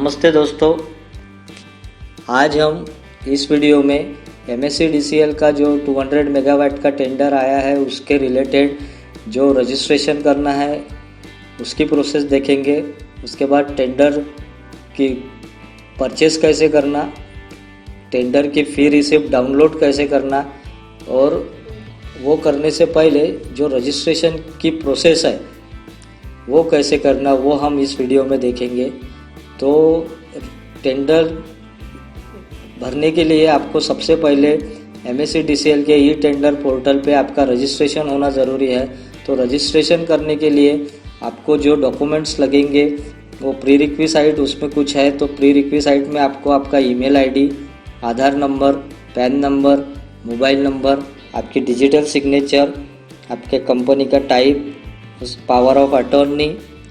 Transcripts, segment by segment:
नमस्ते दोस्तों, आज हम इस वीडियो में MSEDCL का जो 200 मेगावाट का टेंडर आया है उसके रिलेटेड जो रजिस्ट्रेशन करना है उसकी प्रोसेस देखेंगे। उसके बाद टेंडर की परचेस कैसे करना, टेंडर की फ़ी रिसिप्ट डाउनलोड कैसे करना और वो करने से पहले जो रजिस्ट्रेशन की प्रोसेस है वो कैसे करना, वो हम इस वीडियो में देखेंगे। तो टेंडर भरने के लिए आपको सबसे पहले MSEDCL के ई टेंडर पोर्टल पे आपका रजिस्ट्रेशन होना ज़रूरी है। तो रजिस्ट्रेशन करने के लिए आपको जो डॉक्यूमेंट्स लगेंगे वो प्री रिक्विसाइट उसमें कुछ है। तो प्री रिक्विसाइट में आपको आपका email ID, Aadhaar number, PAN number, mobile number, आपकी डिजिटल सिग्नेचर, आपके कंपनी का type, power of attorney,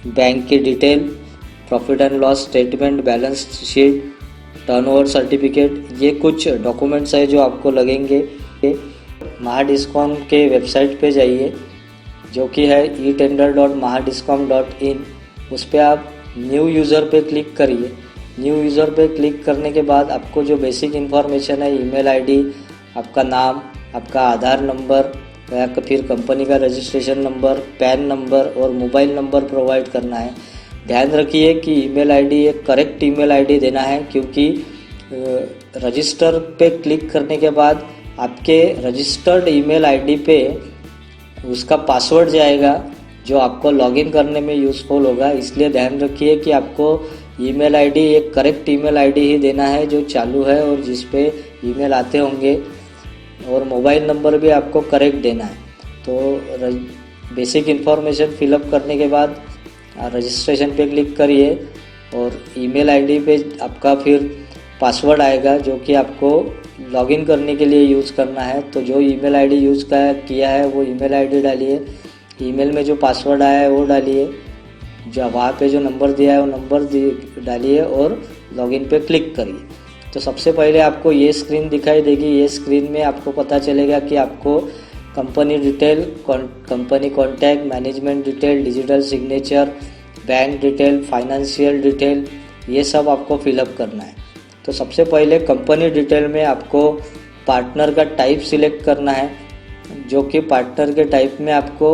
bank की detail, profit and loss statement, balance sheet, turnover certificate, ये कुछ डॉक्यूमेंट्स है जो आपको लगेंगे। महाडिस्कॉम के वेबसाइट पे जाइए जो कि है etender.mahadiscom.in। उस पर आप न्यू यूज़र पे क्लिक करिए। न्यू यूज़र पे क्लिक करने के बाद आपको जो बेसिक इन्फॉर्मेशन है, ईमेल आईडी, आपका नाम, आपका आधार नंबर या फिर कंपनी का रजिस्ट्रेशन नंबर, पैन नंबर और मोबाइल नंबर प्रोवाइड करना है। ध्यान रखिए कि ईमेल आईडी एक करेक्ट ईमेल आईडी देना है, क्योंकि रजिस्टर पे क्लिक करने के बाद आपके रजिस्टर्ड ईमेल आईडी पे उसका पासवर्ड जाएगा जो आपको लॉगिन करने में यूज़फुल होगा। इसलिए ध्यान रखिए कि आपको ईमेल आईडी एक करेक्ट ईमेल आईडी ही देना है जो चालू है और जिस पे ईमेल आते होंगे, और मोबाइल नंबर भी आपको करेक्ट देना है। तो बेसिक इन्फॉर्मेशन फिलअप करने के बाद रजिस्ट्रेशन पे क्लिक करिए और ईमेल आईडी पे आपका फिर पासवर्ड आएगा जो कि आपको लॉगिन करने के लिए यूज़ करना है। तो जो ईमेल आईडी यूज़ किया है वो ईमेल आईडी डालिए, ईमेल में जो पासवर्ड आया है वो डालिए, जो वहाँ पे जो नंबर दिया है वो नंबर डालिए और लॉगिन पे क्लिक करिए। तो सबसे पहले आपको ये स्क्रीन दिखाई देगी। ये स्क्रीन में आपको पता चलेगा कि आपको company detail, company contact, management detail, digital signature, bank detail, financial detail, ये सब आपको फिलअप करना है। तो सबसे पहले कंपनी डिटेल में आपको पार्टनर का टाइप सिलेक्ट करना है, जो कि पार्टनर के टाइप में आपको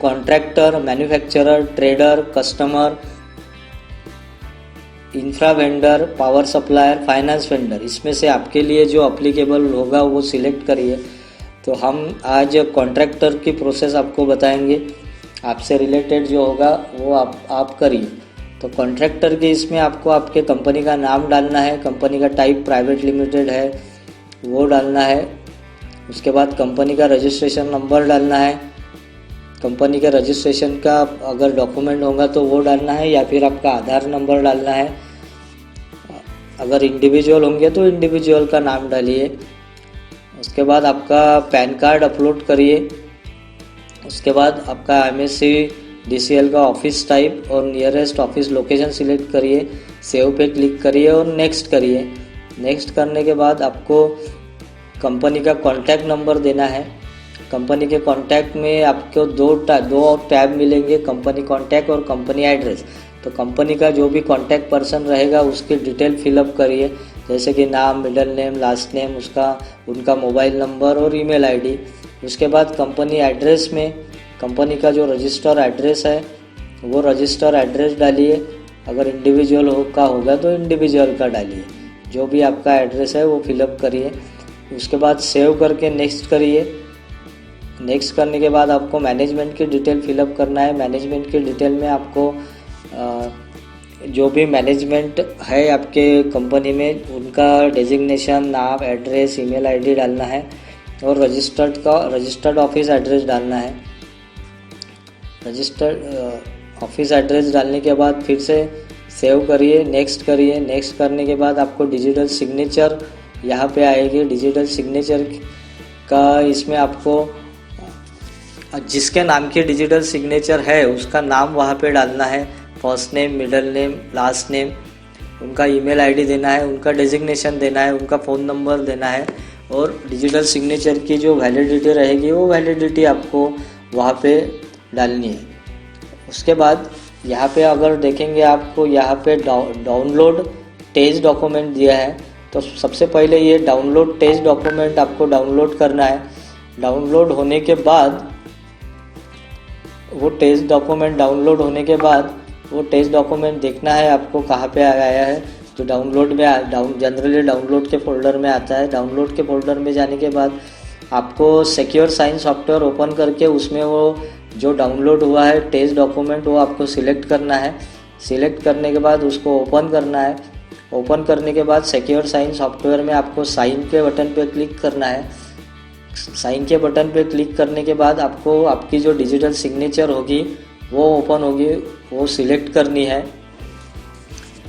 contractor, manufacturer, trader, customer, infra vendor, power supplier, finance vendor, इसमें से आपके लिए जो अप्लीकेबल होगा वो सिलेक्ट करिए। तो हम आज कॉन्ट्रैक्टर की प्रोसेस आपको बताएंगे, आपसे रिलेटेड जो होगा वो आप करिए। तो कॉन्ट्रैक्टर के इसमें आपको आपके कंपनी का नाम डालना है, कंपनी का टाइप प्राइवेट लिमिटेड है वो डालना है। उसके बाद कंपनी का रजिस्ट्रेशन नंबर डालना है, कंपनी के रजिस्ट्रेशन का अगर डॉक्यूमेंट होगा तो वो डालना है, या फिर आपका आधार नंबर डालना है। अगर इंडिविजुअल होंगे तो इंडिविजुअल का नाम डालिए। उसके बाद आपका पैन कार्ड अपलोड करिए। उसके बाद आपका MSEDCL का ऑफिस टाइप और नियरेस्ट ऑफिस लोकेशन सिलेक्ट करिए, सेव पे क्लिक करिए और नेक्स्ट करिए। नेक्स्ट करने के बाद आपको कंपनी का कॉन्टैक्ट नंबर देना है। कंपनी के कॉन्टैक्ट में आपको दो टैब मिलेंगे, कंपनी कॉन्टैक्ट और कंपनी एड्रेस। तो कंपनी का जो भी कॉन्टैक्ट पर्सन रहेगा उसकी डिटेल फिलअप करिए, जैसे कि नाम, मिडिल नेम, लास्ट नेम, उनका मोबाइल नंबर और ईमेल आईडी। उसके बाद कंपनी एड्रेस में कंपनी का जो रजिस्टर एड्रेस है वो रजिस्टर एड्रेस डालिए। अगर इंडिविजुअल होगा तो इंडिविजुअल का डालिए। जो भी आपका एड्रेस है वो फिलअप करिए। उसके बाद सेव करके नेक्स्ट करिए। नेक्स्ट करने के बाद आपको मैनेजमेंट की डिटेल फिलअप करना है। मैनेजमेंट की डिटेल में आपको जो भी मैनेजमेंट है आपके कंपनी में उनका डेजिग्नेशन, नाम, एड्रेस, ईमेल आईडी डालना है और रजिस्टर्ड ऑफिस एड्रेस डालना है। रजिस्टर्ड ऑफिस एड्रेस डालने के बाद फिर से सेव करिए, नेक्स्ट करिए। नेक्स्ट करने के बाद आपको डिजिटल सिग्नेचर यहाँ पे आएगी। डिजिटल सिग्नेचर का इसमें आपको जिसके नाम की डिजिटल सिग्नेचर है उसका नाम वहाँ पे डालना है, first name, middle name, last name, उनका ईमेल आईडी देना है, उनका डेजिग्नेशन देना है, उनका फ़ोन नंबर देना है और डिजिटल सिग्नेचर की जो वैलिडिटी रहेगी वो वैलिडिटी आपको वहाँ पे डालनी है। उसके बाद यहाँ पे अगर देखेंगे आपको यहाँ पे डाउनलोड टेस्ट डॉक्यूमेंट दिया है। तो सबसे पहले ये डाउनलोड टेस्ट डॉक्यूमेंट आपको डाउनलोड करना है। डाउनलोड होने के बाद वो टेस्ट डॉक्यूमेंट डाउनलोड होने के बाद वो टेस्ट डॉक्यूमेंट देखना है आपको कहाँ पे आया है। जो डाउनलोड में जनरली डाउनलोड के फोल्डर में आता है। डाउनलोड के फोल्डर में जाने के बाद आपको सिक्योर साइन सॉफ्टवेयर ओपन करके उसमें वो जो डाउनलोड हुआ है टेस्ट डॉक्यूमेंट वो आपको सिलेक्ट करना है। सिलेक्ट करने के बाद उसको ओपन करना है। ओपन करने के बाद सिक्योर साइन सॉफ्टवेयर में आपको साइन के बटन पे क्लिक करना है। साइन के बटन पे क्लिक करने के बाद आपको आपकी जो डिजिटल सिग्नेचर होगी वो ओपन होगी, वो सिलेक्ट करनी है।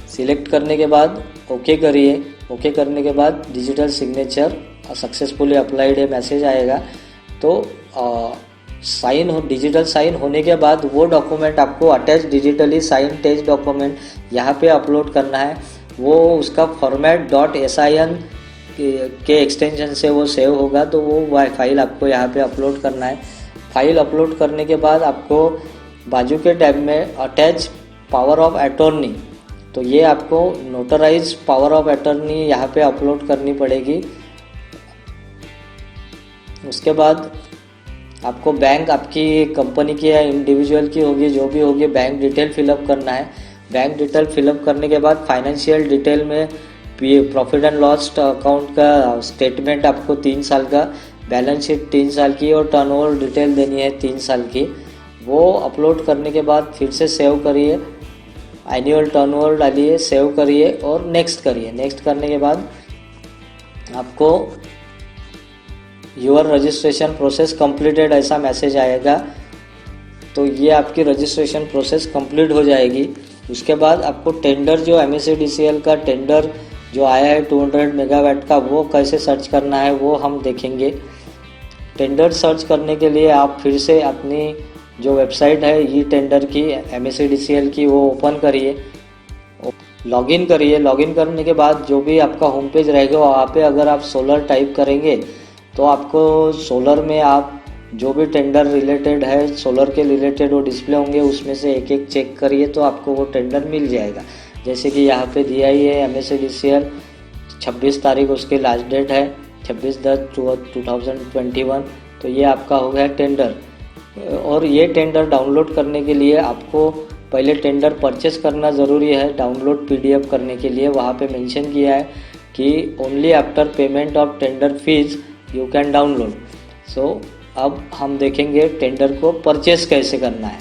सिलेक्ट करने के बाद ओके करिए। ओके करने के बाद डिजिटल सिग्नेचर सक्सेसफुली अप्लाइड है मैसेज आएगा। तो डिजिटल साइन होने के बाद वो डॉक्यूमेंट आपको attach digitally sign test document यहाँ पे अपलोड करना है। वो उसका फॉर्मेट .sin के एक्सटेंशन से वो सेव होगा। तो वो फाइल आपको यहाँ पे अपलोड करना है। फाइल अपलोड करने के बाद आपको बाजू के टैब में अटैच पावर ऑफ अटॉर्नी, तो ये आपको नोटराइज पावर ऑफ अटॉर्नी यहाँ पे अपलोड करनी पड़ेगी। उसके बाद आपको बैंक आपकी कंपनी की या इंडिविजुअल की होगी, जो भी होगी, बैंक डिटेल फिलअप करना है। बैंक डिटेल फिलअप करने के बाद फाइनेंशियल डिटेल में प्रॉफिट एंड लॉस अकाउंट का स्टेटमेंट आपको 3 साल का, बैलेंस शीट 3 साल की और टर्नओवर डिटेल देनी है 3 साल की। वो अपलोड करने के बाद फिर से सेव करिए, एनुअल टर्नओवर डालिए, सेव करिए और नेक्स्ट करिए। नेक्स्ट करने के बाद आपको योर रजिस्ट्रेशन प्रोसेस कंप्लीटेड ऐसा मैसेज आएगा। तो ये आपकी रजिस्ट्रेशन प्रोसेस कंप्लीट हो जाएगी। उसके बाद आपको टेंडर जो MSEDCL का टेंडर जो आया है 200 मेगावाट का, वो कैसे सर्च करना है वो हम देखेंगे। टेंडर सर्च करने के लिए आप फिर से अपनी जो वेबसाइट है ई टेंडर की MSEDCL की वो ओपन करिए, लॉगिन करिए। लॉगिन करने के बाद जो भी आपका होम पेज रहेगा वहाँ पे अगर आप सोलर टाइप करेंगे तो आपको सोलर में आप जो भी टेंडर रिलेटेड है, सोलर के रिलेटेड वो डिस्प्ले होंगे, उसमें से एक एक चेक करिए तो आपको वो टेंडर मिल जाएगा। जैसे कि यहाँ पे दिया ही है MSEDCL 26 तारीख उसकी लास्ट डेट है, 26/10/2021। तो ये आपका हो गया टेंडर। और ये टेंडर डाउनलोड करने के लिए आपको पहले टेंडर परचेस करना ज़रूरी है। डाउनलोड PDF करने के लिए वहाँ पे मेंशन किया है कि only after payment of tender fees you can download. So अब हम देखेंगे टेंडर को परचेस कैसे करना है।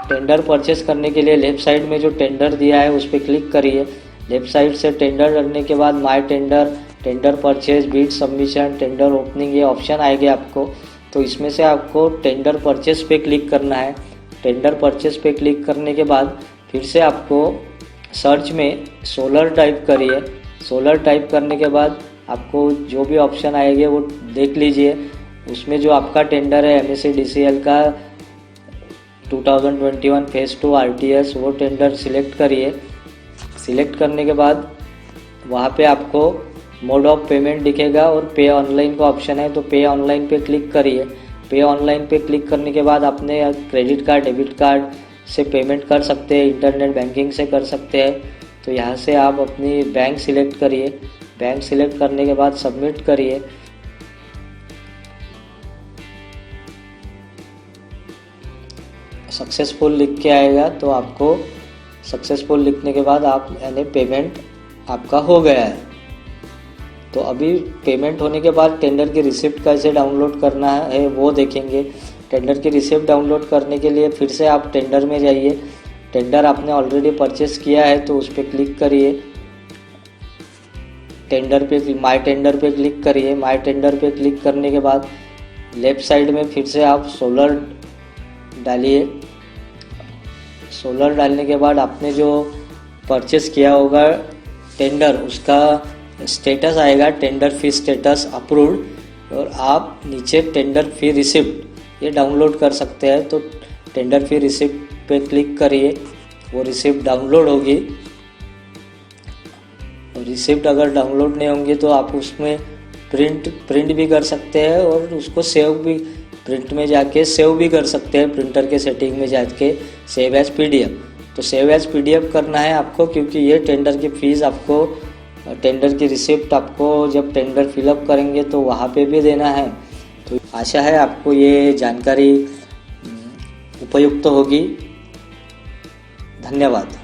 टेंडर परचेस करने के लिए लेफ्ट साइड में जो टेंडर दिया है उस पर क्लिक करिए। लेफ्ट साइड से टेंडर करने के बाद my tender, tender purchase, Beed submission, tender opening, ये ऑप्शन आएंगे आपको। तो इसमें से आपको टेंडर परचेस पे क्लिक करना है। टेंडर परचेस पे क्लिक करने के बाद फिर से आपको सर्च में सोलर टाइप करिए। सोलर टाइप करने के बाद आपको जो भी ऑप्शन आएंगे वो देख लीजिए। उसमें जो आपका टेंडर है MSEDCL का 2021 फेज 2 RTS, वो टेंडर सिलेक्ट करिए। सिलेक्ट करने के बाद वहाँ पे आपको मोड ऑफ पेमेंट दिखेगा और पे ऑनलाइन का ऑप्शन है, तो पे ऑनलाइन पे क्लिक करिए। पे ऑनलाइन पे क्लिक करने के बाद अपने क्रेडिट कार्ड, डेबिट कार्ड से पेमेंट कर सकते हैं, इंटरनेट बैंकिंग से कर सकते हैं। तो यहाँ से आप अपनी बैंक सिलेक्ट करिए। बैंक सिलेक्ट करने के बाद सबमिट करिए। सक्सेसफुल लिख के आएगा, तो आपको सक्सेसफुल लिखने के बाद आप यानी पेमेंट आपका हो गया है। तो अभी पेमेंट होने के बाद टेंडर की रिसिप्ट कैसे डाउनलोड करना है वो देखेंगे। टेंडर की रिसिप्ट डाउनलोड करने के लिए फिर से आप टेंडर में जाइए। टेंडर आपने ऑलरेडी परचेस किया है तो उस पर क्लिक करिए। टेंडर पे माय टेंडर पे क्लिक करिए। माय टेंडर पे क्लिक करने के बाद लेफ्ट साइड में फिर से आप सोलर डालिए। सोलर डालने के बाद आपने जो परचेस किया होगा टेंडर, उसका स्टेटस आएगा, टेंडर फी स्टेटस अप्रूव्ड, और आप नीचे टेंडर फी रिसिप्ट ये डाउनलोड कर सकते हैं। तो टेंडर फी रिसिप्ट पे क्लिक करिए, वो रिसिप्ट डाउनलोड होगी। रिसिप्ट अगर डाउनलोड नहीं होंगी तो आप उसमें प्रिंट भी कर सकते हैं और उसको सेव भी, प्रिंट में जाके सेव भी कर सकते हैं, प्रिंटर के सेटिंग में जाके सेव एज PDF। तो सेव एज PDF करना है आपको, क्योंकि ये टेंडर की फीस आपको, टेंडर की रिसिप्ट आपको जब टेंडर फिलअप करेंगे तो वहाँ पे भी देना है। तो आशा है आपको ये जानकारी उपयुक्त होगी। धन्यवाद।